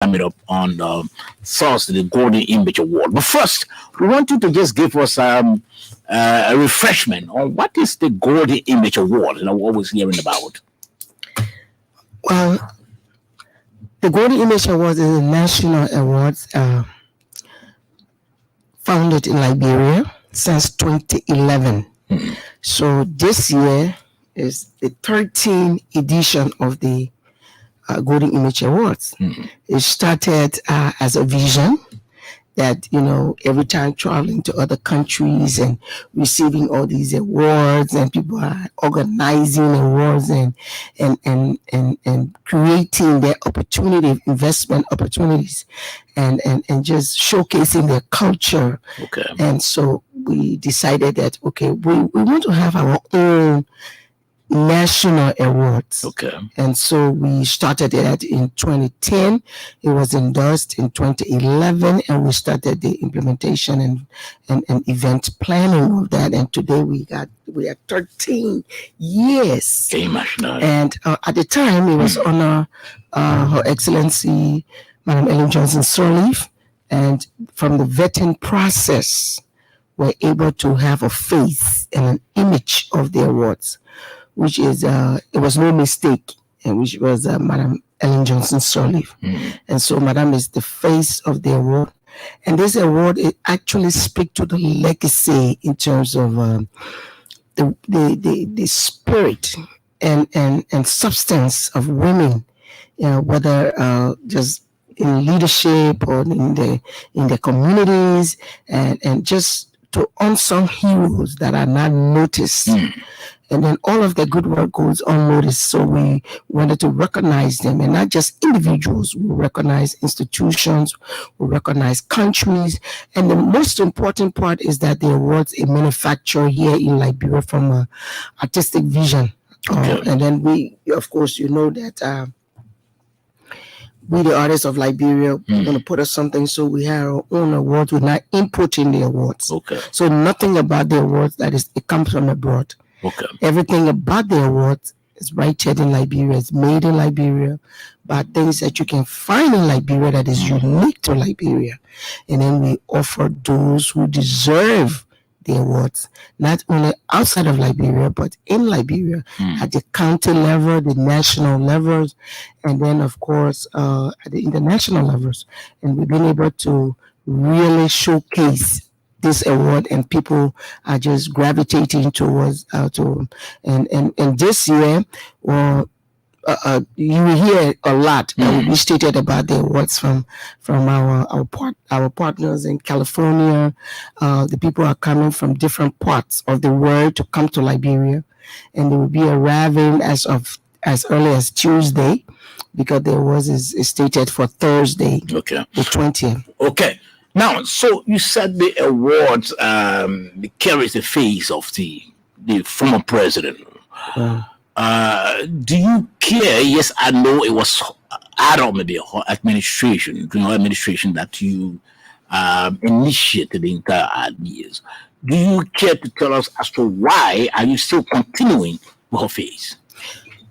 coming up on Thursday, the Golden Image Award. But first, we want you to just give us a refreshment on what is the Golden Image Award and what we're hearing about. Well, the Golden Image Award is a national award founded in Liberia since 2011. So this year is the 13th edition of the Golden Image Awards. It started as a vision that, every time traveling to other countries and receiving all these awards, and people are organizing awards and creating their investment opportunities, and just showcasing their culture. Okay. And so we decided that, we want to have our own national awards. Okay. And so we started it in 2010. It was endorsed in 2011, and we started the implementation and event planning of that. And today we are 13 years. And at the time, it was Honor Her Excellency Madam Ellen Johnson Sirleaf, and from the vetting process, we're able to have a face and an image of the awards, which is, it was no mistake, and which was Madam Ellen Johnson Sirleaf. And so Madam is the face of the award. And this award, it actually speaks to the legacy in terms of the spirit and substance of women, whether just in leadership or in the communities, and just to unsung heroes that are not noticed. And then all of the good work goes unnoticed. So we wanted to recognize them, and not just individuals. We recognize institutions, we recognize countries. And the most important part is that the awards are manufactured here in Liberia from an artistic vision. Okay. And then we, of course, that we, the artists of Liberia, we're going to put us something. So we have our own awards. We're not importing the awards. Okay. So nothing about the awards it comes from abroad. Okay. Everything about the awards is right here in Liberia. It's made in Liberia, but things that you can find in Liberia that is unique to Liberia. And then we offer those who deserve the awards, not only outside of Liberia, but in Liberia, at the county level, the national levels, and then, of course, at the international levels. And we've been able to really showcase this award, and people are just gravitating towards and this year, you will hear a lot we stated about the awards from our partners in California. The people are coming from different parts of the world to come to Liberia, and they will be arriving as early as Tuesday, because the awards is stated for Thursday, the 20th. Okay. Now, so you said the awards carries the face of the former president. Do you care? Yes, I know it was maybe administration, administration that you initiated the entire ideas. Do you care to tell us as to why are you still continuing with her face?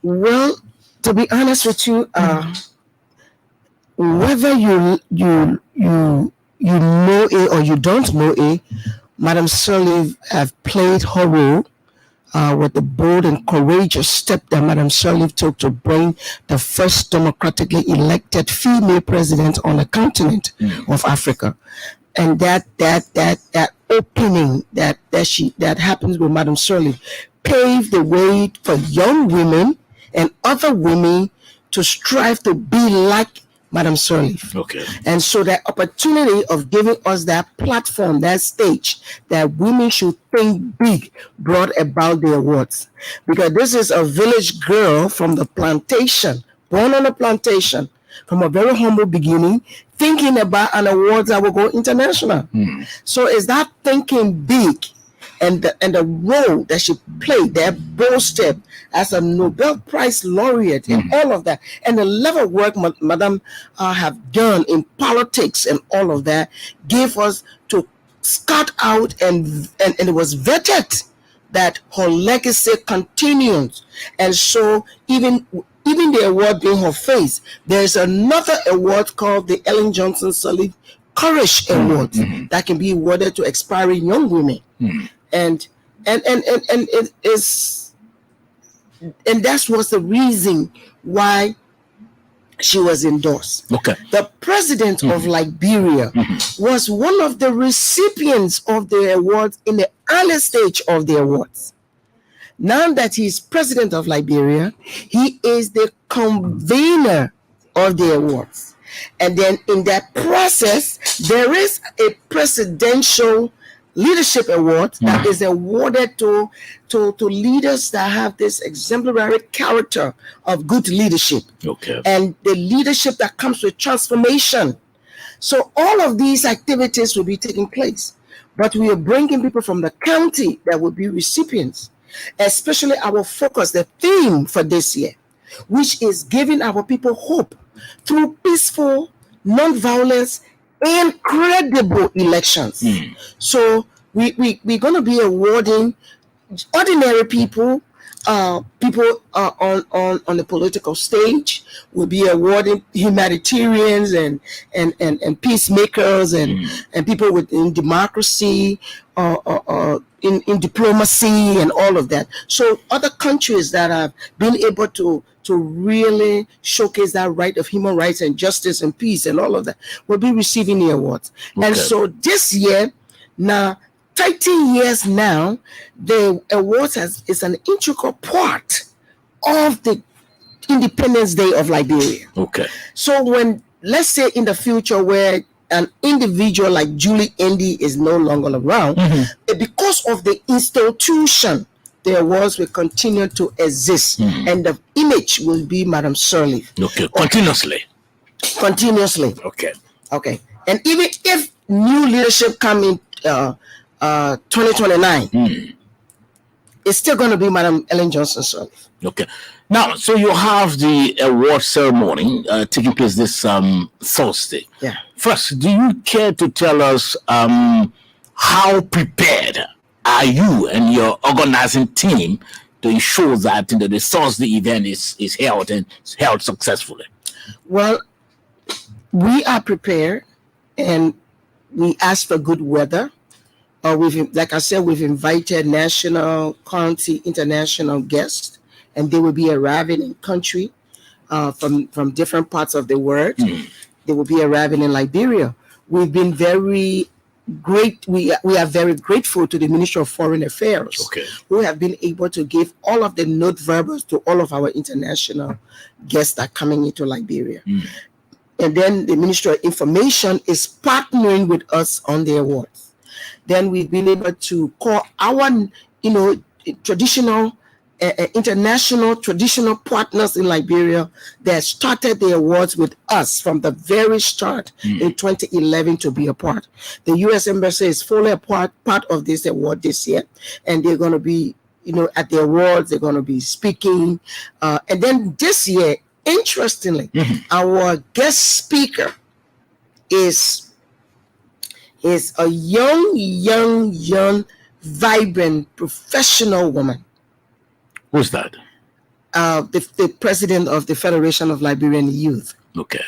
Well, to be honest with you, whether you know it or you don't know it, Madam Sirleaf have played her role with the bold and courageous step that Madam Sirleaf took to bring the first democratically elected female president on the continent of Africa. And that opening that happens with Madam Sirleaf paved the way for young women and other women to strive to be like Madam Sirleaf. Okay. And so that opportunity of giving us that platform, that stage, that women should think big, brought about the awards. Because this is a village girl from the plantation, born on a plantation, from a very humble beginning, thinking about an award that will go international. So it's that thinking big, and the role that she played, that bold step as a Nobel Prize laureate, and all of that, and the level of work Madam have done in politics and all of that, gave us to scout out and it was vetted that her legacy continues. And so even even the award being her face, there's another award called the Ellen Johnson Sirleaf Courage Award that can be awarded to aspiring young women. And it is, and that was the reason why she was endorsed. Okay. The president of Liberia was one of the recipients of the awards in the early stage of the awards. Now that he's president of Liberia, he is the convener of the awards. And then in that process, there is a presidential leadership award that is awarded to leaders that have this exemplary character of good leadership. Okay. And the leadership that comes with transformation. So all of these activities will be taking place. But we are bringing people from the county that will be recipients, especially our focus, the theme for this year, which is giving our people hope through peaceful, non-violence, and credible elections. So we're going to be awarding ordinary people, people on the political stage. We'll be awarding humanitarians and peacemakers and people within democracy, in diplomacy and all of that. So other countries that have been able to really showcase that right of human rights and justice and peace and all of that will be receiving the awards. And so this year, now 30 years now, the awards is an integral part of the Independence Day of Liberia. Okay. So when, let's say in the future where an individual like Juli Endee is no longer around, because of the institution, the awards will continue to exist, and the image will be Madam Sirleaf. Okay. Continuously. Okay. And even if new leadership come in 2029, it's still going to be Madam Ellen Johnson Sirleaf. Okay. Now, so you have the award ceremony taking place this Thursday. Yeah. First, do you care to tell us how prepared are you and your organizing team to ensure that the Thursday event is held and held successfully? Well, we are prepared, and we ask for good weather. Like I said, we've invited national, county, international guests, and they will be arriving in country from different parts of the world. They will be arriving in Liberia. We've been very great. We are very grateful to the Ministry of Foreign Affairs, who have been able to give all of the note verbals to all of our international guests that are coming into Liberia. And then the Ministry of Information is partnering with us on the awards. Then we've been able to call our, traditional, international traditional partners in Liberia that started the awards with us from the very start in 2011 to be a part. The U.S. Embassy is fully a part of this award this year, and they're going to be, at the awards, they're going to be speaking. And then this year, interestingly, our guest speaker is a young, vibrant, professional woman. Who's that? The president of the Federation of Liberian Youth. Okay.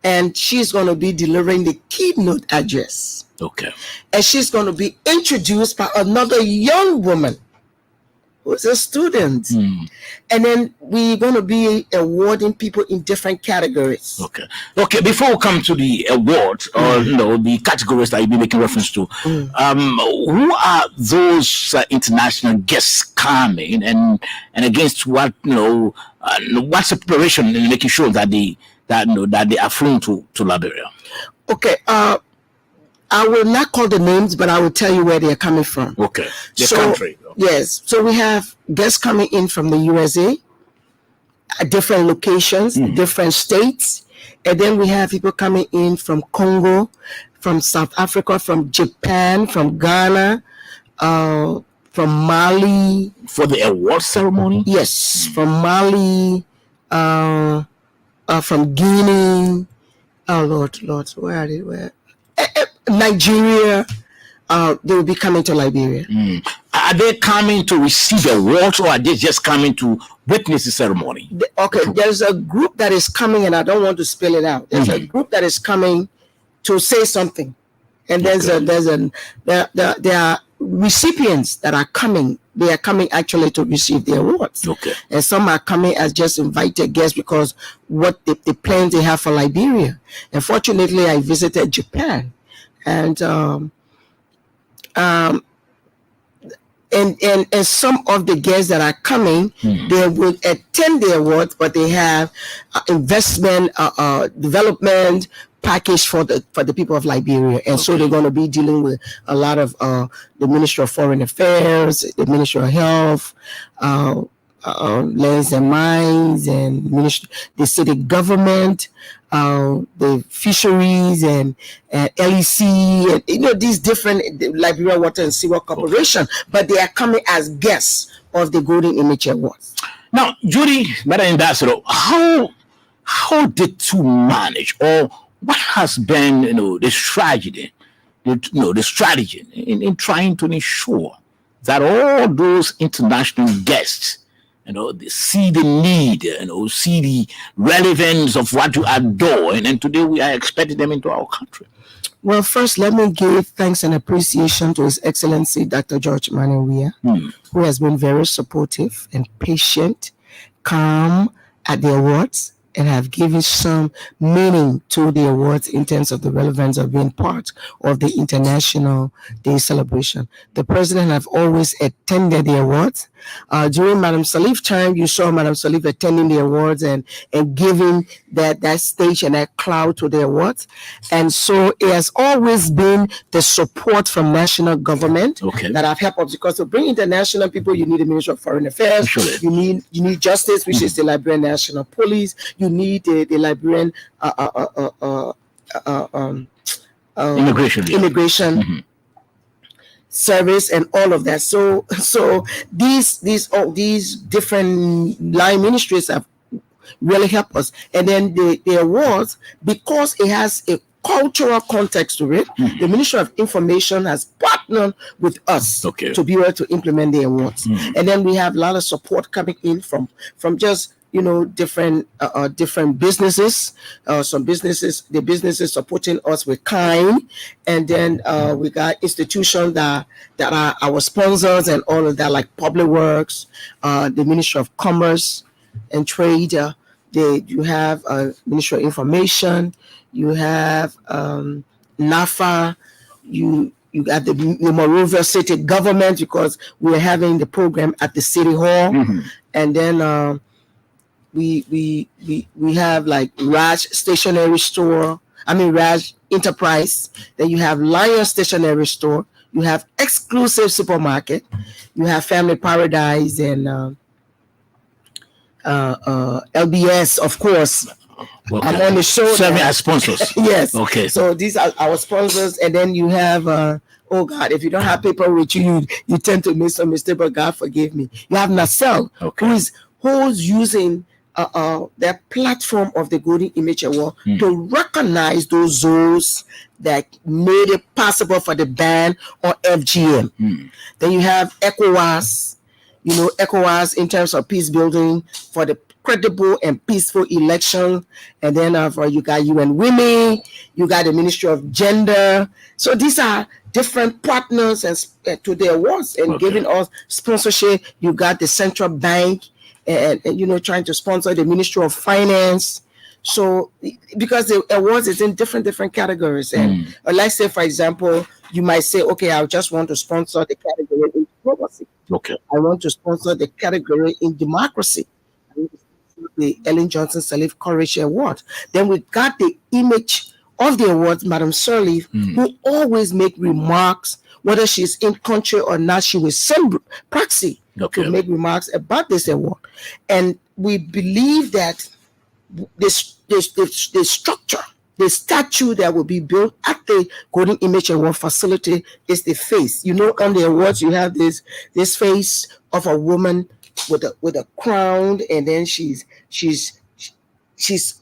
And she's going to be delivering the keynote address. Okay. And she's going to be introduced by another young woman who's a student. And then we're going to be awarding people in different categories. Okay. Before we come to the awards or the categories that you'll be making reference to, who are those international guests coming, and against what what's the preparation in making sure that they are flown to Liberia? Okay. I will not call the names, but I will tell you where they are coming from. Okay. The country. Yes. So we have guests coming in from the USA, at different locations, different states. And then we have people coming in from Congo, from South Africa, from Japan, from Ghana, from Mali. For the award ceremony? Yes. From Mali, from Guinea. Oh, Lord, where are they? Nigeria. They will be coming to Liberia. Are are they coming to receive awards, or are they just coming to witness the ceremony? Okay, there's a group that is coming, and I don't want to spell it out. There's a group that is coming to say something, and there are recipients that are coming. They are coming actually to receive the awards. Okay. And some are coming as just invited guests because what the plans they have for Liberia. Unfortunately, I visited Japan, and some of the guests that are coming, they will attend the awards, but they have investment development package for the people of Liberia, and so they're going to be dealing with a lot of the Ministry of Foreign Affairs, the Ministry of Health, Lands and Mines, and the city government, the fisheries, and LEC, and these different Liberia Water and Sewer Corporation, but they are coming as guests of the Golden Image Awards. Now, Judy, Madam Ambassador, how did you manage, or what has been, the strategy, the strategy in trying to ensure that all those international guests, they see the need, see the relevance of what you are doing, and today we are expecting them into our country? Well, first, let me give thanks and appreciation to His Excellency Dr. George Manawia, who has been very supportive and patient, calm at the awards, and have given some meaning to the awards in terms of the relevance of being part of the International Day celebration. The president have always attended the awards. During Madam Salif's time, you saw Madam Salif attending the awards and giving that stage and that cloud to the awards. And so it has always been the support from national government that have helped us, because to bring international people, you need the Ministry of Foreign Affairs, you need justice, which is the Liberian National Police, you need the Liberian immigration service, and all of that. So these different line ministries have really helped us. And then the awards, because it has a cultural context to it, the Ministry of Information has partnered with us to be able to implement the awards. And then we have a lot of support coming in from just different businesses. The businesses supporting us with kind, and then we got institutions that are our sponsors and all of that, like Public Works, the Ministry of Commerce and Trade. You have Ministry of Information. You have NAFA. You got the Monrovia City government, because we're having the program at the City Hall, and then. We have like Raj Stationery Store. Raj Enterprise. Then you have Lion Stationery Store. You have Exclusive Supermarket. You have Family Paradise and LBS, of course. I'm on the show. Serving as sponsors. Yes. Okay. So these are our sponsors, and then you have. Oh God, if you don't have paper with you, you tend to make some mistake. But God forgive me. You have Nacelle, who's using that platform of the Golden Image Award to recognize those zones that made it possible for the band or FGM. Then you have ECOWAS, ECOWAS in terms of peace building for the credible and peaceful election. And then you got UN Women, you got the Ministry of Gender. So these are different partners and to the awards and giving us sponsorship. You got the Central Bank, and trying to sponsor the Ministry of Finance. So because the awards is in different categories, and let's say, for example, you might say, okay, I just want to sponsor the category in diplomacy. I want to sponsor the category in democracy. I want to sponsor the Ellen Johnson Sirleaf Courage Award. Then we got the image of the awards, Madam Sirleaf, who always make remarks, whether she's in country or not. She will send proxy to make remarks about this award. And we believe that the structure, the statue that will be built at the Golden Image Award facility is the face. On the awards, you have this face of a woman with a crown, and then she's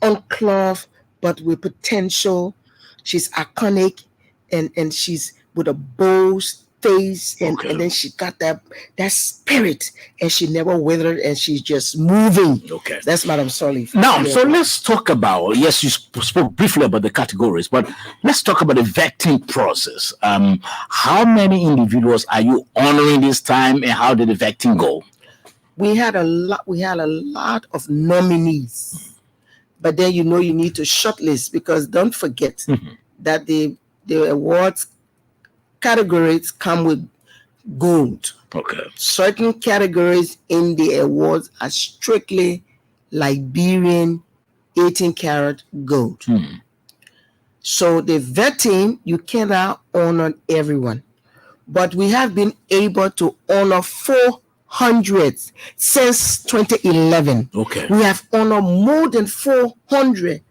unclothed, but with potential. She's iconic, and she's with a bold face, and then she got that spirit, and she never withered, and she's just moving. Okay. That's Madam Sully. Now, so let's talk about, yes, you spoke briefly about the categories, but let's talk about the vetting process. How many individuals are you honoring this time, and how did the vetting go? We had a lot of nominees, but then you need to shortlist, because don't forget that the awards categories come with gold. Okay. Certain categories in the awards are strictly Liberian 18 karat gold. So the vetting, you cannot honor everyone, but we have been able to honor 400 since 2011. Okay. We have honored more than 400.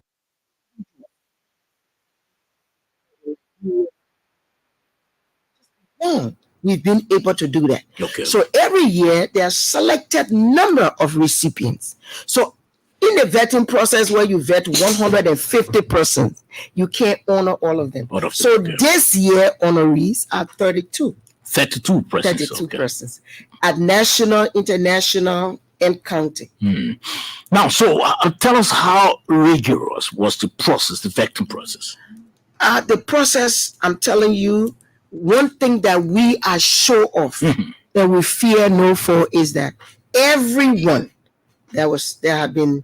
We've been able to do that. Okay. So every year there are selected number of recipients. So in the vetting process, where you vet 150 persons, you can't honor all of them. This year honorees are 32. 32 persons. 32 persons at national, international, and county. Now, so tell us, how rigorous was the process, the vetting process? The process, I'm telling you, one thing that we are sure of, that we fear no foe, is that everyone that have been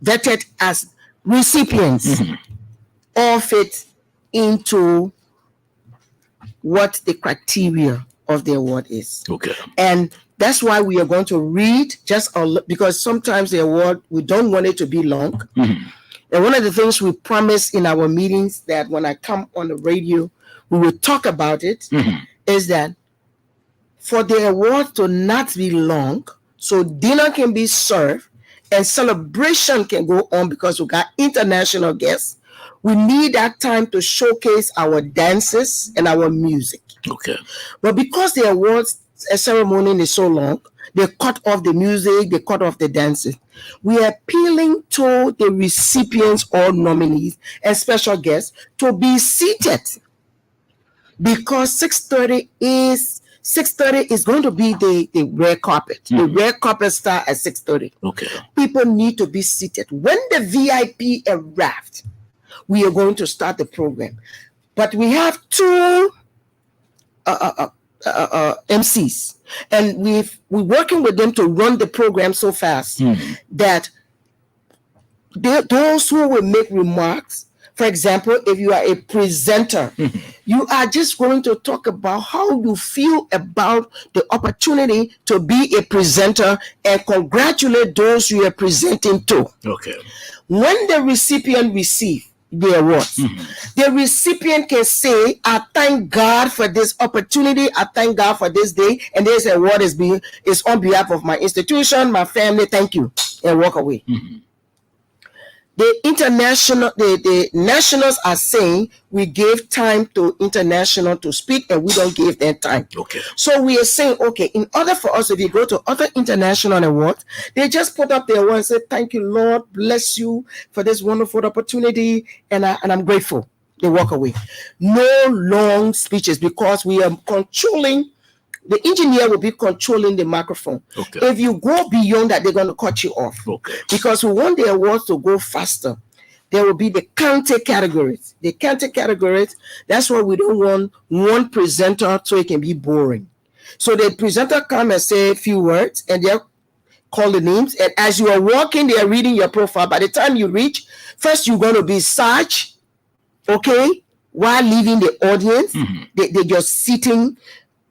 vetted as recipients all fit into what the criteria of the award is. Okay. And that's why we are going to read because sometimes the award, we don't want it to be long. And one of the things we promise in our meetings, that when I come on the radio, we will talk about it, is that for the award to not be long, so dinner can be served and celebration can go on, because we got international guests, we need that time to showcase our dances and our music. Okay. But because the awards ceremony is so long, they cut off the music, they cut off the dancing. We are appealing to the recipients or nominees and special guests to be seated, because 6:30 is going to be the red carpet. The red carpet start at 6:30. Okay. People need to be seated. When the VIP arrived, we are going to start the program. But we have two MCs, and we're working with them to run the program so fast that those who will make remarks, for example, if you are a presenter, you are just going to talk about how you feel about the opportunity to be a presenter and congratulate those you are presenting to. Okay. When the recipient receives the awards, the recipient can say, I thank God for this opportunity, I thank God for this day, and this award is on behalf of my institution, my family, thank you, and walk away. The nationals are saying we gave time to international to speak, and we don't give them time. Okay. So we are saying, okay, in order for us, if you go to other international awards, they just put up their award and say, thank you, Lord, bless you for this wonderful opportunity, and I'm grateful. They walk away. No long speeches, because we are controlling. The engineer will be controlling the microphone. Okay. If you go beyond that, they're going to cut you off. Okay. Because we want the awards to go faster. There will be the county categories. The county categories, that's why we don't want one presenter so it can be boring. So the presenter come and say a few words, and they'll call the names. And as you are walking, they are reading your profile. By the time you reach, first you're going to be Sarge, okay? While leaving the audience, they're just sitting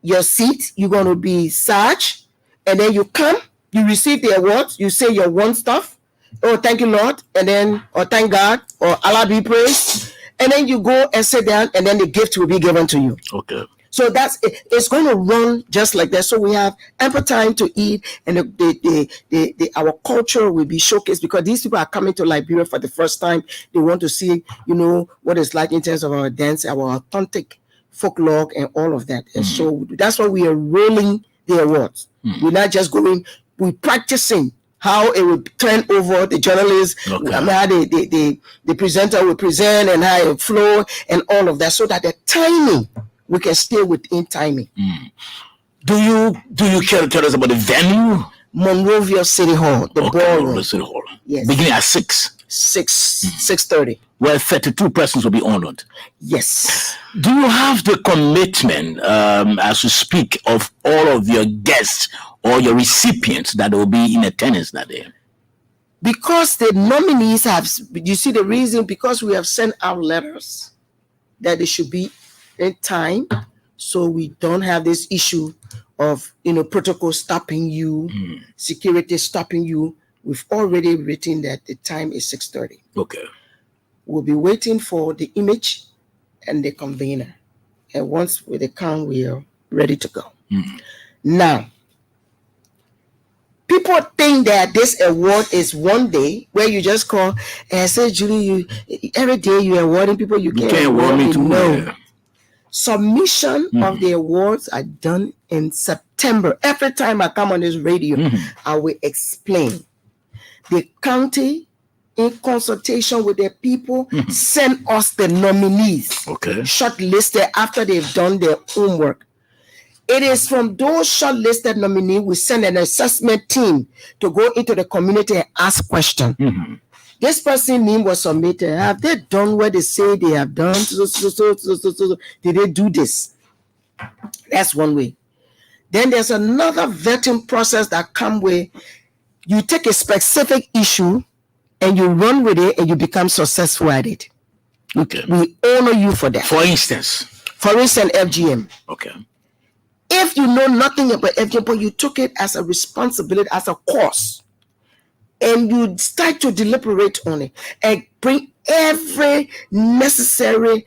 your seat, you're going to be Sarge, and then you come, you receive the awards, you say your one stuff, oh, thank you, Lord, and then, or thank God, or Allah be praised, and then you go and sit down, and then the gift will be given to you. Okay. So that's it. It's going to run just like that. So we have ample time to eat, and our culture will be showcased, because these people are coming to Liberia for the first time. They want to see, what it's like in terms of our dance, our authentic folklore, and all of that. And so that's why we are rolling the awards. We're not just going, we're practicing how it will turn over the journalist, how the presenter will present, and how it flow, and all of that, so that the timing, we can stay within timing. Do you care to tell us about the venue? Monrovia City Hall, the ballroom. City Hall. Yes. Beginning at 6:30. Where 32 persons will be honored. Yes. Do you have the commitment, as you speak, of all of your guests or your recipients that will be in attendance that day? Because the nominees have, you see the reason, because we have sent out letters that they should be in time, so we don't have this issue of, protocol stopping you, security stopping you. We've already written that the time is 6:30. Okay. We'll be waiting for the image and the convener. And once they come, we are ready to go. Now, people think that this award is one day where you just call and say, Julie, every day you're awarding people, you can't award me. No. Submission of the awards are done in September. Every time I come on this radio, I will explain. The county, in consultation with their people, send us the nominees, shortlisted after they've done their homework. It is from those shortlisted nominees we send an assessment team to go into the community and ask questions. This person's name was submitted. Have they done what they say they have done? Did they do this? That's one way. Then there's another vetting process that comes where you take a specific issue and you run with it and you become successful at it. Okay. We honor you for that. For instance, FGM. Okay. If you know nothing about FGM, but you took it as a responsibility, as a course, and you start to deliberate on it and bring every necessary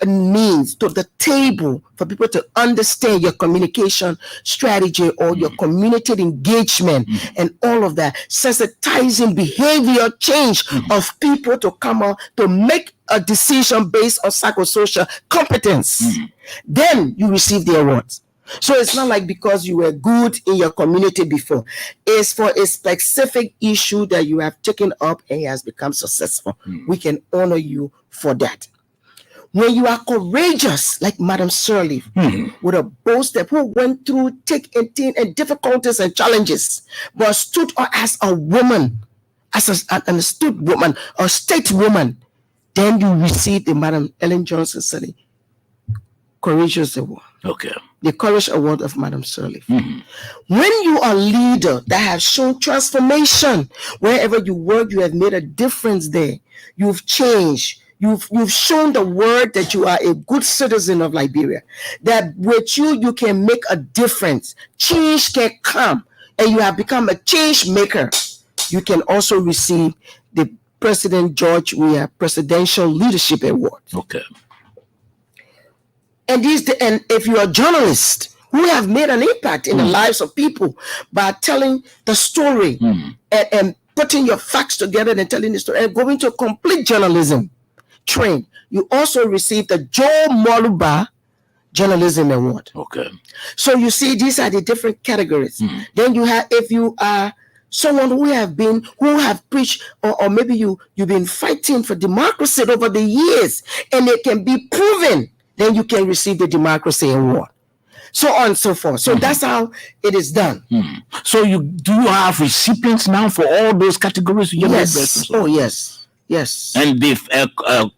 means to the table for people to understand your communication strategy or your community engagement and all of that, sensitizing behavior change of people to come out to make a decision based on psychosocial competence, then you receive the awards. So it's not like because you were good in your community before. It's for a specific issue that you have taken up and it has become successful. We can honor you for that. When you are courageous, like Madam Sirleaf, with a bold step, who went through thick and difficulties and challenges, but stood as a woman, as an astute woman, a state woman, then you receive the Madam Ellen Johnson Sirleaf Courageous Award. Okay. The Courage Award of Madam Sirleaf. When you are a leader that have shown transformation, wherever you work, you have made a difference there. You've changed. You've shown the world that you are a good citizen of Liberia. That with you can make a difference. Change can come, and you have become a change maker. You can also receive the President George Weah Presidential Leadership Award. Okay. And if you're a journalist who have made an impact in the lives of people by telling the story and putting your facts together and telling the story and going to complete journalism train, you also receive the Joe Moluba Journalism Award. Okay. So you see, these are the different categories. Then you have, if you are someone who have preached, or maybe you've been fighting for democracy over the years, and it can be proven, then you can receive the Democracy Award. So on and so forth. So that's how it is done. So do you have recipients now for all those categories? Yes. Oh, yes. Yes. And they've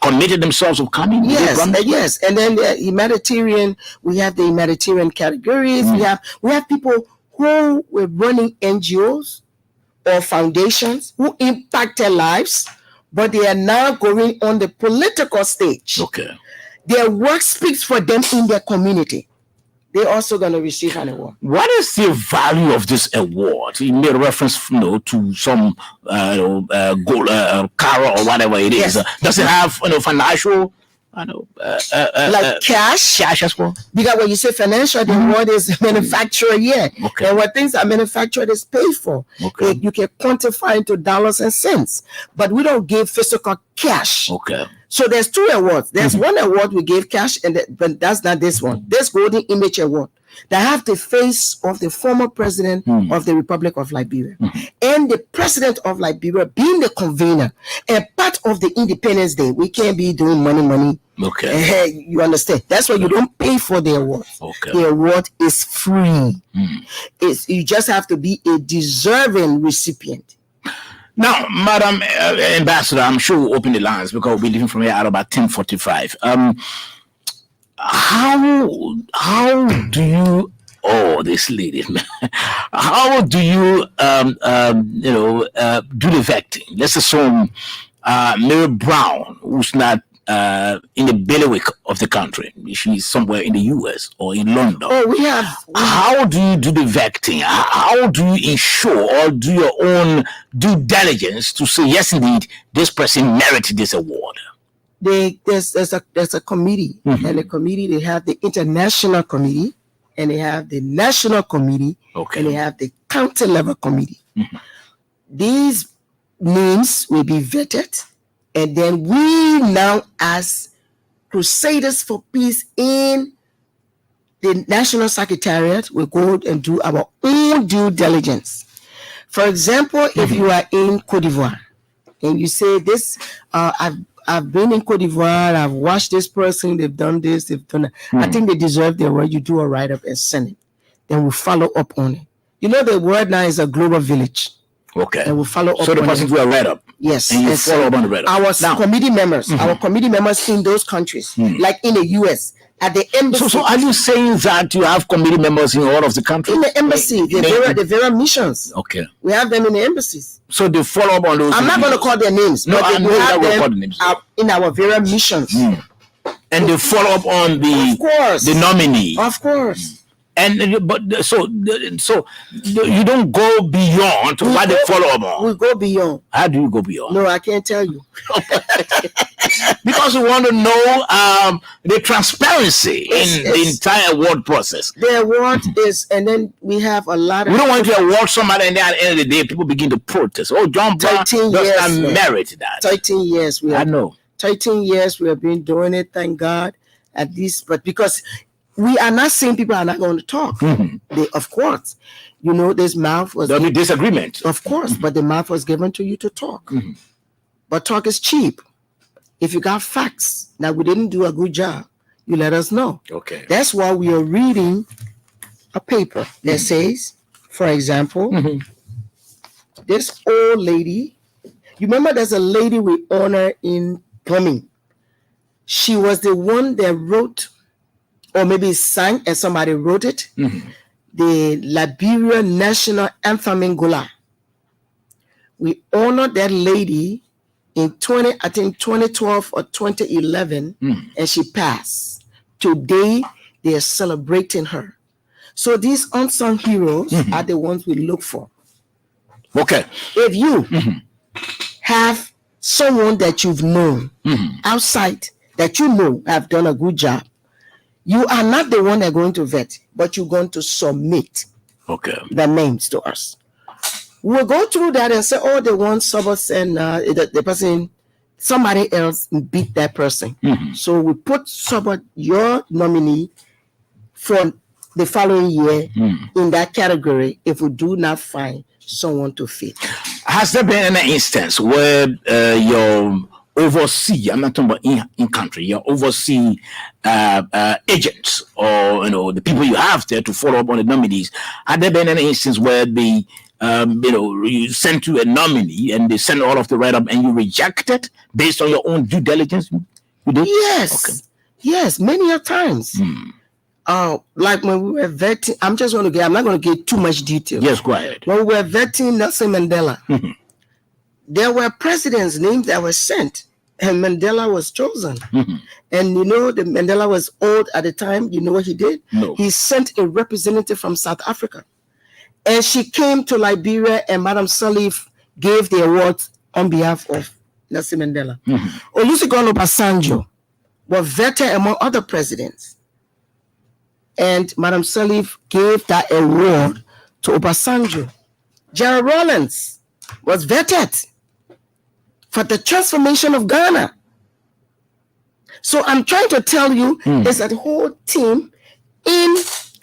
committed themselves of coming? Yes. And then the humanitarian, we have the humanitarian categories. We have people who were running NGOs or foundations who impacted lives, but they are now going on the political stage. Okay. Their work speaks for them in their community. They're also going to receive an award. What is the value of this award? You made reference, to some gold, car or whatever it is. Yes. Does it have financial? Like cash? Cash as well? Because when you say financial, the award is manufactured, Okay. And when things are manufactured, it's paid for. Okay. You can quantify into dollars and cents. But we don't give physical cash. Okay. So there's two awards. There's one award we gave cash, but that's not this one. This Golden Image Award. that have the face of the former president of the Republic of Liberia, and the president of Liberia being the convener and part of the Independence Day. We can't be doing money. Okay. You understand? That's why you don't pay for the award. Okay. The award is free. You just have to be a deserving recipient. Now, Madam Ambassador, I'm sure we'll open the lines because we'll be leaving from here at about 10:45. How do you? Oh, this lady, how do you do the vetting? Let's assume Mary Brown, who's not in the bailiwick of the country, she's somewhere in the US or in London. Oh, how do you do the vetting? How do you ensure or do your own due diligence to say, yes, indeed, this person merited this award? There's a committee, and the committee, they have the international committee, and they have the national committee, and they have the county level committee. These names will be vetted, and then we now, as Crusaders for Peace in the National Secretariat, will go and do our own due diligence. For example, if you are in Cote d'Ivoire and you say this, I've been in Cote d'Ivoire, I've watched this person, they've done this, they've done that. I think they deserve the award. You do a write-up and send it. Then we'll follow up on it. You know, the word now is a global village. Okay. And we'll follow up. So the person do a write-up. Yes. And you follow up on the write-up. Our committee members in those countries, like in the US, at the embassy. So are you saying that you have committee members in all of the countries? In the embassy, the various missions. Okay. We have them in the embassies. So they follow up on those. I'm not going to call their names. No, but I'm not going to call the names. In our various missions. And they follow up on the nominee. Of course. And so you don't go beyond what they follow up on. We go beyond. How do you go beyond? No, I can't tell you. Because we want to know the transparency in the entire award process. The award is, and then we have a lot of. We don't want to award somebody, and then at the end of the day, people begin to protest. Oh, John Brown does not merit that. 13 years. I know. 13 years we have been doing it. Thank God. At least, but because we are not saying people are not going to talk. They, of course, you know, this mouth was. There'll be disagreement. Of course, but the mouth was given to you to talk. But talk is cheap. If you got facts that we didn't do a good job, you let us know. Okay. That's why we are reading a paper that says, for example, this old lady. You remember, there's a lady we honor in Plumbing. She was the one that wrote, or maybe sang, and somebody wrote it, the Liberia National Anthem in Gola. We honored that lady in 2012 or 2011, and she passed. Today, they are celebrating her. So these unsung heroes are the ones we look for. Okay. If you have someone that you've known outside that you know have done a good job, you are not the one that's going to vet, but you're going to submit the names to us. We'll go through that and say, oh, the one Sobos and the person, somebody else beat that person. So we put Sobot, your nominee, for the following year in that category if we do not find someone to fit. Has there been an instance where your oversee, I'm not talking about in country, your oversee agents or the people you have there to follow up on the nominees? Had there been an instance where they you sent to a nominee and they sent all of the write-up and you reject it based on your own due diligence? You did? Yes. Okay. Yes, many a times. Like when we were vetting, I'm not going to get too much detail. Yes, go ahead. When we were vetting Nelson Mandela, there were presidents' names that were sent, and Mandela was chosen. And the Mandela was old at the time. You know what he did? No. He sent a representative from South Africa. And she came to Liberia, and Madam Sirleaf gave the award on behalf of Nelson Mandela. Olusegun Obasanjo was vetted among other presidents. And Madam Sirleaf gave that award to Obasanjo. Gerald Rawlings was vetted for the transformation of Ghana. So I'm trying to tell you, there's a whole team in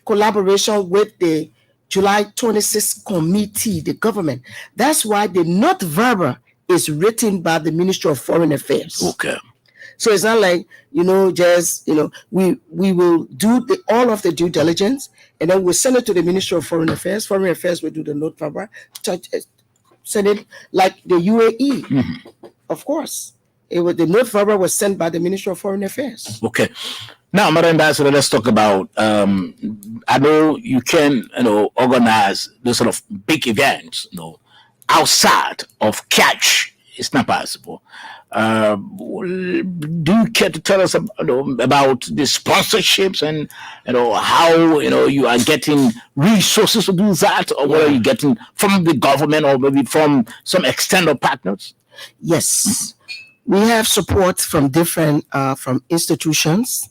collaboration with the July 26th committee, the government. That's why the note verbal is written by the Ministry of Foreign Affairs. Okay. So it's not like, just, we will do all of the due diligence, and then we'll send it to the Ministry of Foreign Affairs. Foreign Affairs will do the note verbal, send it like the UAE, of course. The note verbal was sent by the Ministry of Foreign Affairs. Okay. Now, Madam Ambassador, let's talk about, I know you can, organize those sort of big events, outside of catch. It's not possible. Do you care to tell us about the sponsorships and how you are getting resources to do that, or what are you getting from the government or maybe from some external partners? Yes, we have support from different from institutions,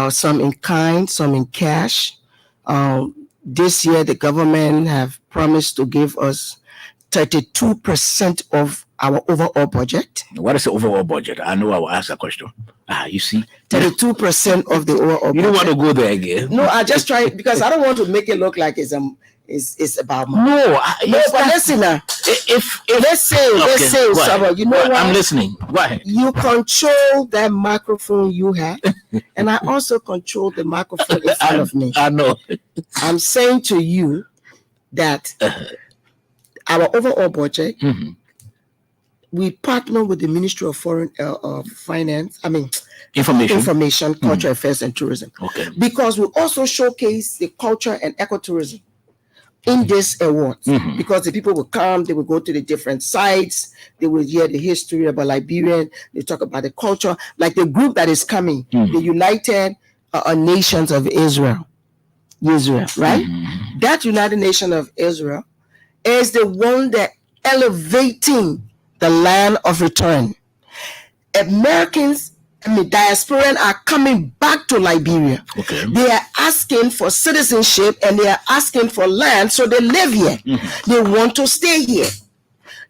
some in kind, some in cash. This year, the government have promised to give us 32% of our overall budget. What is the overall budget? I know I will ask that question. You see, 32% of the overall budget. You don't want to go there again. No, I just try because I don't want to make it look like it's about money. No, but listen now. If let's say, Saba, what? I'm listening. Go ahead. You control that microphone you have, and I also control the microphone in front of me. I know. I'm saying to you that our overall budget, we partner with the Ministry of Foreign Finance. Information, Culture Affairs, and Tourism. Okay. Because we also showcase the culture and ecotourism in this awards. Because the people will come, they will go to the different sites, they will hear the history about Liberia, they talk about the culture, like the group that is coming, the United Nations of Israel, right? That United Nation of Israel is the one that elevating the land of return. Americans, diasporans are coming back to Liberia. Okay. They are asking for citizenship and they are asking for land, so they live here. They want to stay here.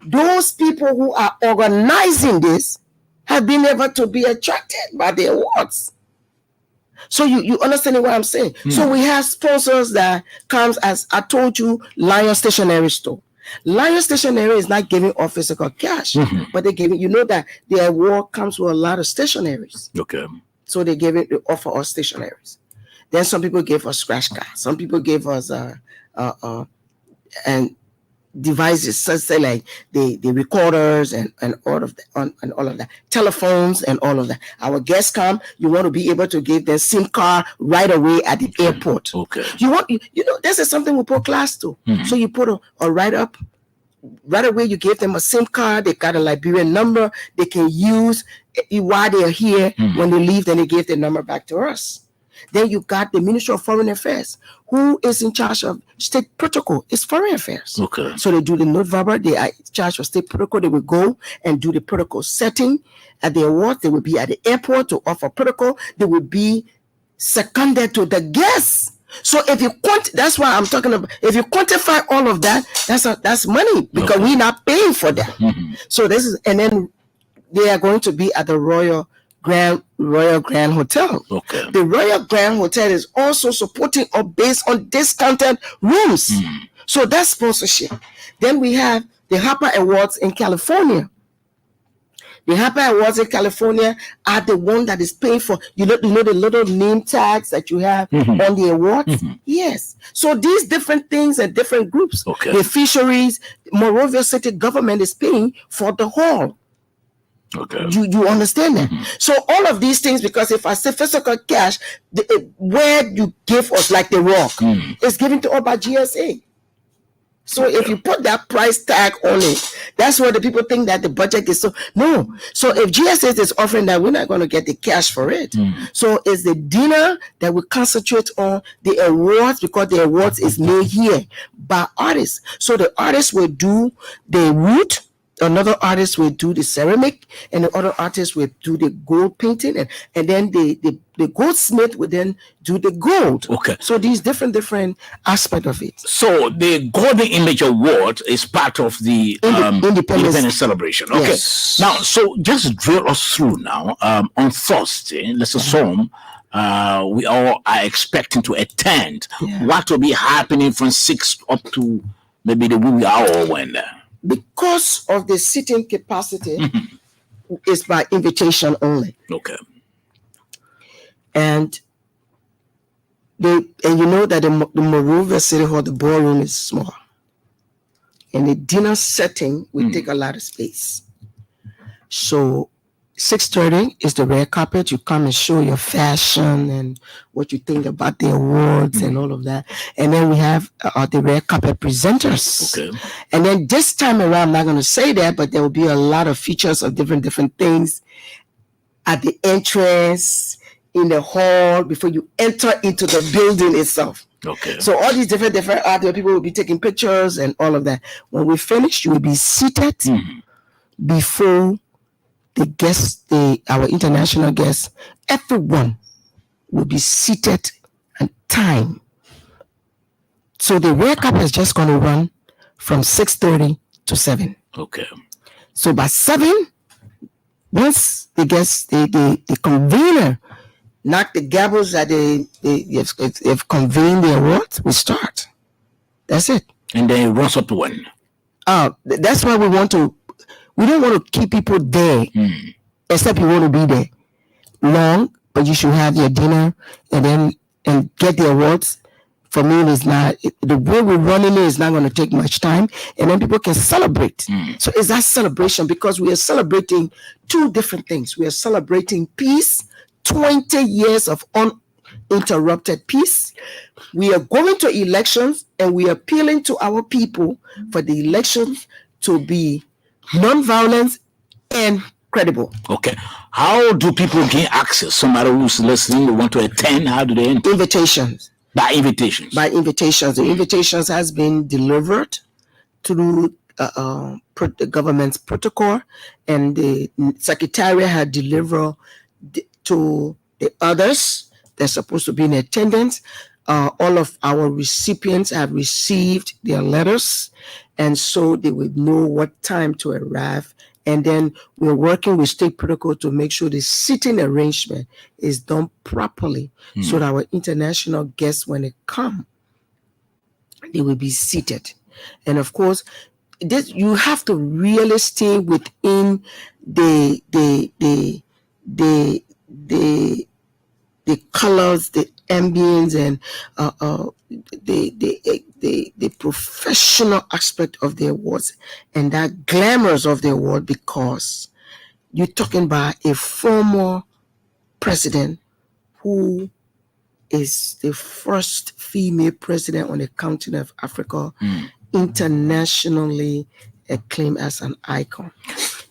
Those people who are organizing this have been able to be attracted by the awards. So you understand what I'm saying? So we have sponsors that comes, as I told you, Lion Stationery Store. Lion Stationery is not giving off physical cash, but they're giving, that the award comes with a lot of stationaries. Okay. So they offer us stationaries. Then some people gave us scratch cards. Some people gave us and devices, such like the recorders and all of that, and all of that, telephones and all of that. Our guests come, you want to be able to give them SIM card right away at the airport. Okay. This is something we put class to. So you put a write up right away. You give them a SIM card. They got a Liberian number they can use while they're here. When they leave, then they give their number back to us. Then you got the Ministry of Foreign Affairs, who is in charge of state protocol. It's Foreign Affairs. Okay. So they do the note verbal. They are in charge of state protocol. They will go and do the protocol setting at the award. They will be at the airport to offer protocol. They will be seconded to the guests. So if you that's why I'm talking about. If you quantify all of that, that's money because we're not paying for that. So this is, and then they are going to be at the Royal Grand Hotel. Okay. The Royal Grand Hotel is also supporting us based on discounted rooms. So that's sponsorship. Then we have the Harper Awards in California. The Harper Awards in California are the one that is paying for, the little name tags that you have on the awards. Yes. So these different things and different groups. Okay. The fisheries, Monrovia City government is paying for the hall. Okay. You understand that? So all of these things, because if I say physical cash, where you give us, like the rock, is given to us by GSA. So if you put that price tag on it, that's where the people think that the budget is so. No. So if GSA is offering that, we're not going to get the cash for it. So it's the dinner that we concentrate on the awards, because the awards is made here by artists. So the artists will do the wood. Another artist will do the ceramic, and the other artist will do the gold painting, and then the goldsmith will then do the gold. Okay. So these different aspects of it. So the Golden Image Award is part of the Independence celebration. Okay. Yes. Now, so just drill us through now. On Thursday, let's assume we all are expecting to attend. Yeah. What will be happening from 6 up to maybe the wee hour when? Because of the seating capacity, is by invitation only. Okay. And you know that the Monrovia City Hall, the ballroom is small. And the dinner setting will take a lot of space. So 6:30 is the red carpet. You come and show your fashion and what you think about the awards and all of that. And then we have the red carpet presenters. Okay. And then this time around, I'm not going to say that, but there will be a lot of features of different things at the entrance, in the hall, before you enter into the building itself. Okay. So all these different other people will be taking pictures and all of that. When we finish, you will be seated before the guests, our international guests. Everyone will be seated and time. So the red carpet is just going to run from 6:30 to 7. Okay. So by 7, once the guests, the convener knock the gavels that they've convened the awards, we start. That's it. And then it runs up to 1. That's why we don't want to keep people there, except you want to be there long, but you should have your dinner and get the awards. For me, it's not, the way we're running it is not going to take much time, and then people can celebrate. So it's that celebration, because we are celebrating 2 different things. We are celebrating peace, 20 years of uninterrupted peace. We are going to elections, and we are appealing to our people for the elections to be non-violent and credible. Okay. How do people gain access? Somebody who's listening, they want to attend, how do they enter? Invitations. By invitations. By invitations. The invitations has been delivered through the government's protocol, and the secretariat had delivered to the others that's supposed to be in attendance. All of our recipients have received their letters, and so they would know what time to arrive. And then we're working with state protocol to make sure the seating arrangement is done properly, so that our international guests, when they come, they will be seated. And of course, you have to really stay within the colors, the ambience, and the professional aspect of the awards and that glamorous of the award, because you're talking about a former president who is the first female president on the continent of Africa, internationally acclaimed as an icon.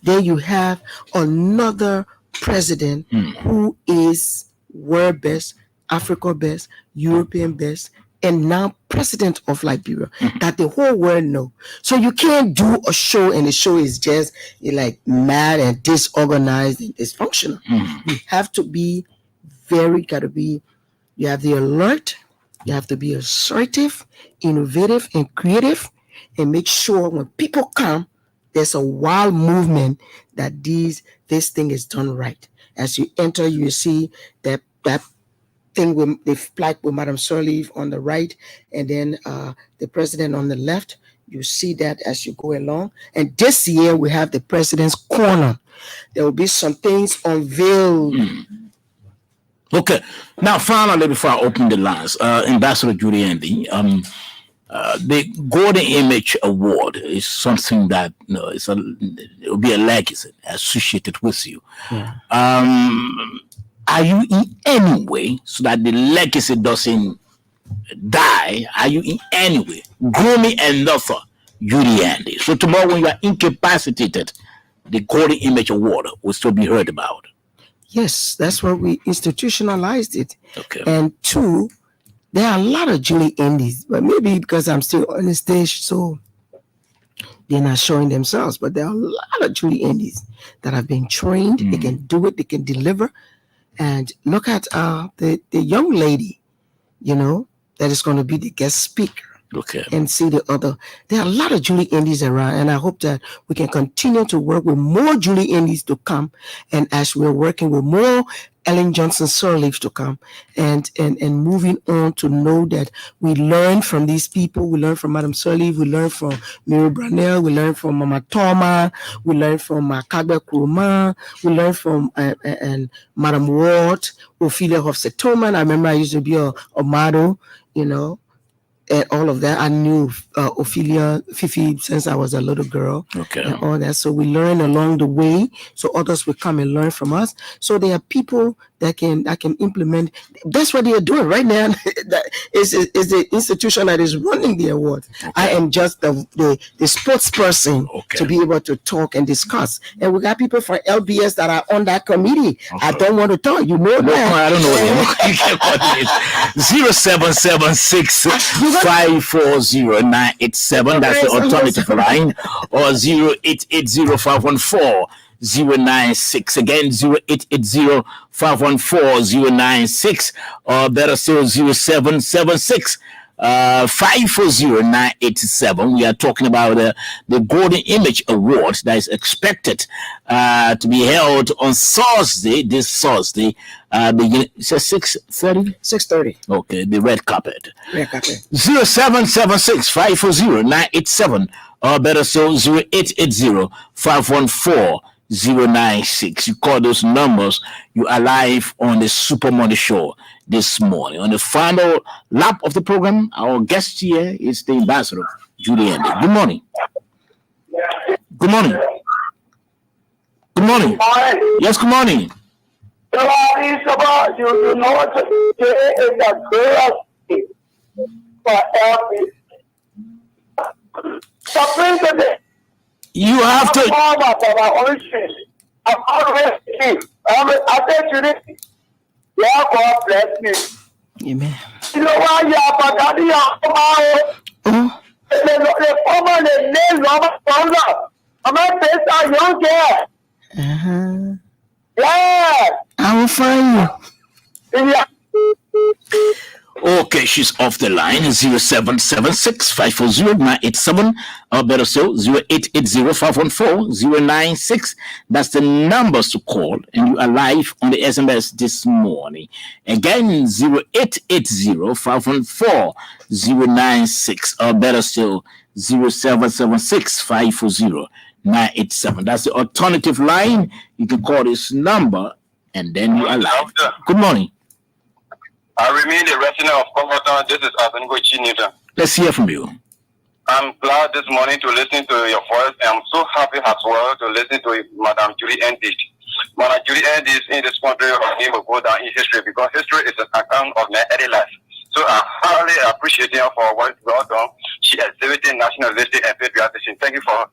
Then you have another president who is world best, Africa best, European best, and now president of Liberia, that the whole world know. So you can't do a show and the show is just like mad and disorganized and dysfunctional. You have to be you have the alert, you have to be assertive, innovative, and creative, and make sure when people come, there's a wild movement that this thing is done right. As you enter, you see that thing with the flag with Madame Sirleaf on the right, and then the president on the left. You see that as you go along. And this year we have the president's corner. There will be some things unveiled. Okay. Now, finally, before I open the lines, Ambassador Juli Endee, the Golden Image Award is something that it will be a legacy associated with you. Yeah. Are you in any way, so that the legacy doesn't die, are you in any way grooming another Juli Endee? So tomorrow when you are incapacitated, the Golden Image Award will still be heard about. Yes, that's why we institutionalized it. Okay. And 2, there are a lot of Juli Endees, but maybe because I'm still on the stage, so they're not showing themselves. But there are a lot of Juli Endees that have been trained. They can do it. They can deliver. And look at the young lady, that is going to be the guest speaker. Okay. And see the other. There are a lot of Juli Endees around, and I hope that we can continue to work with more Juli Endees to come. And as we're working with more Ellen Johnson Sirleaf to come, and moving on to know that we learn from these people. We learn from Madam Sirleaf. We learn from Mary Brunel. We learn from Mama Toma. We learn from Kagbe Kuruma. We learn from and Madam Ward, Ophelia Hofstede-Toman. I remember I used to be a model, and all of that. I knew Ophelia, Fifi, since I was a little girl, and all that. So we learn along the way. So others will come and learn from us. So there are people that can implement. That's what they are doing right now. That is the institution that is running the award. I am just the sports person to be able to talk and discuss. And we got people from LBS that are on that committee. I don't want to talk. You know that. I don't know. 0776 540-987. That's the alternative line. Or 0880-514-096. Again, 0880-514-096. Or better still, 0776 540-987. We are talking about the Golden Image Award that is expected to be held on Thursday, this Thursday. It says 6:30? 6:30. Okay, the red carpet. 0776 540-987. Or better still, 0880-514-096. You call those numbers. You are live on the Super Monday Show this morning. On the final lap of the program, our guest here is the ambassador, Juli Endee. Good morning. Good morning. Good morning. Yes, good morning. You know what today is a great for LBC. Supreme today. You have to. I'm always I said to you, yeah, God bless me. Amen. You know why you are Patadi? The former name Robert Fonda. I'm not based on young girl. Yeah. I will find you. Yeah. Okay, she's off the line. 0776-540-987. Or better still, 0880-514-096. That's the numbers to call. And you are live on the SMS this morning. Again, 0880-514-096. Or better still, 0776-540-987. That's the alternative line. You can call this number and then you are live. Good morning. I remain the resident of Comforton. This is Asengo Chinita. Let's hear from you. I'm glad this morning to listen to your voice. I'm so happy as well to listen to Madam Juli Endee. Madam Juli Endee is in this country, her name will go down in history because history is an account of my early life. So I highly appreciate her for what God done. She exhibited nationalistic and patriotism. Thank you for her.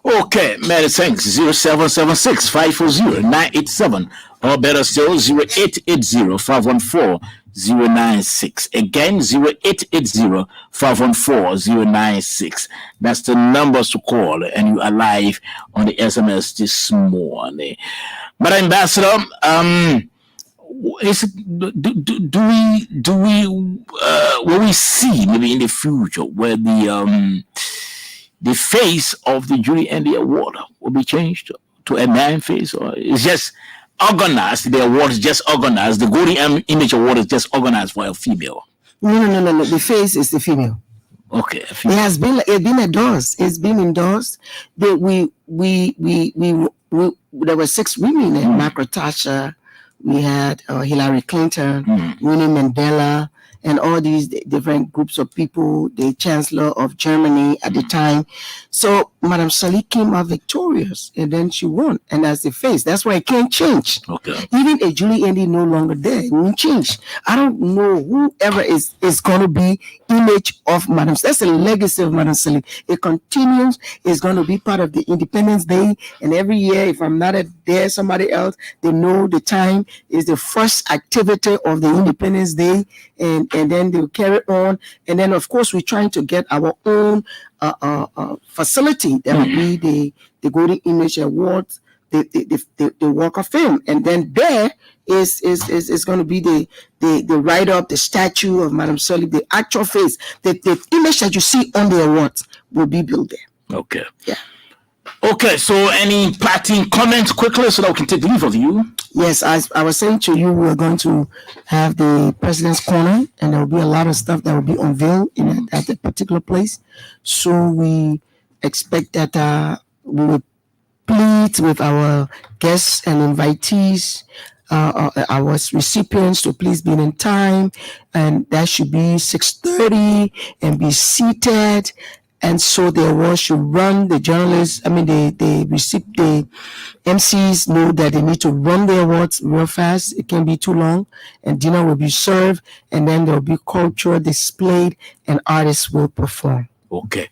Okay, many thanks. 0776-540-987. Or better still, 0880-514-096. Again, 0880-514-096. That's the numbers to call, and you are live on the SMS this morning. But Ambassador, is it, do we will we see maybe in the future where the face of the Juli Endee Award will be changed to a man face, or it's just organized? The award is just organized. The Golden Image Award is just organized for a female. No. The face is the female. Okay. It's been endorsed. It's been endorsed. That we there were 6 women in Margaret Thatcher. We had Hillary Clinton, Winnie Mandela, and all these different groups of people, the Chancellor of Germany at the time. So Madam Sirleaf came out victorious, and then she won. And as the face, that's why it can't change. Okay. Even a Juli Endee no longer there, it won't change. I don't know whoever is going to be image of Madam. That's the legacy of Madam Sirleaf. It continues. It's going to be part of the Independence Day. And every year, if I'm not there, somebody else, they know the time is the first activity of the Independence Day. And then they'll carry on. And then, of course, we're trying to get our own facility that will be the Golden Image Awards, the Walk of Fame. And then there is going to be the write-up, the statue of Madam Sirleaf, the actual face, the image that you see on the awards will be built there. Okay. Yeah. Okay, so any parting comments quickly so that we can take leave of you? Yes, as I was saying to you, we're going to have the president's corner, and there will be a lot of stuff that will be unveiled at that particular place. So we expect that we will plead with our guests and invitees, our recipients, to please be in time, and that should be 6:30, and be seated. And so the award should run. The journalists, the MCs know that they need to run the awards real fast. It can't be too long, and dinner will be served, and then there will be culture displayed, and artists will perform. Okay.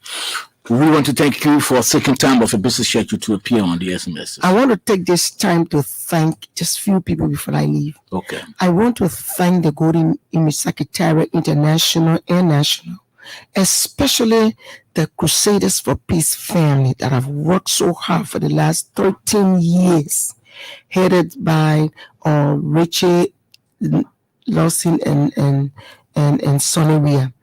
We want to thank you for taking time off a busy schedule to appear on the SMS. I want to take this time to thank just few people before I leave. Okay. I want to thank the Golden Image Secretariat International and National, especially the Crusaders for Peace family that have worked so hard for the last 13 years, headed by Richie Lawson and Sonny Weir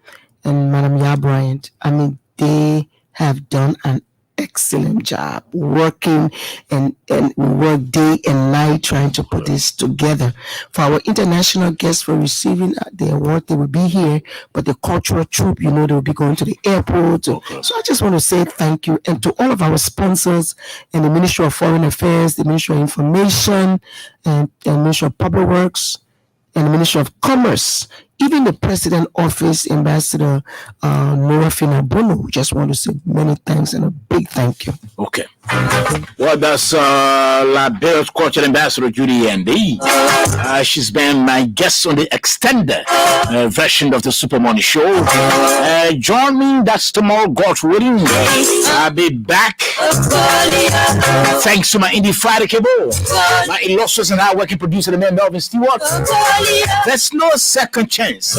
and Madam Ya Bryant. I mean, they have done an excellent job working and work day and night trying to put this together. For our international guests for receiving the award, they will be here, but the cultural troupe, they will be going to the airport. Okay. So I just want to say thank you, and to all of our sponsors and the Ministry of Foreign Affairs, the Ministry of Information, and the Ministry of Public Works, and the Ministry of Commerce, even the President Office, Ambassador Nora Finabono. Just want to say many thanks and a big thank you. Okay. Well, that's Liberia's Cultural Ambassador Juli Endee. She's been my guest on the extended version of the Super Money Show. Join me, that's tomorrow, God's willing. I'll be back. Thanks to my Indie Friday cable, my illustrious and hard-working producer, the man Melvin Stewart. There's no second chance.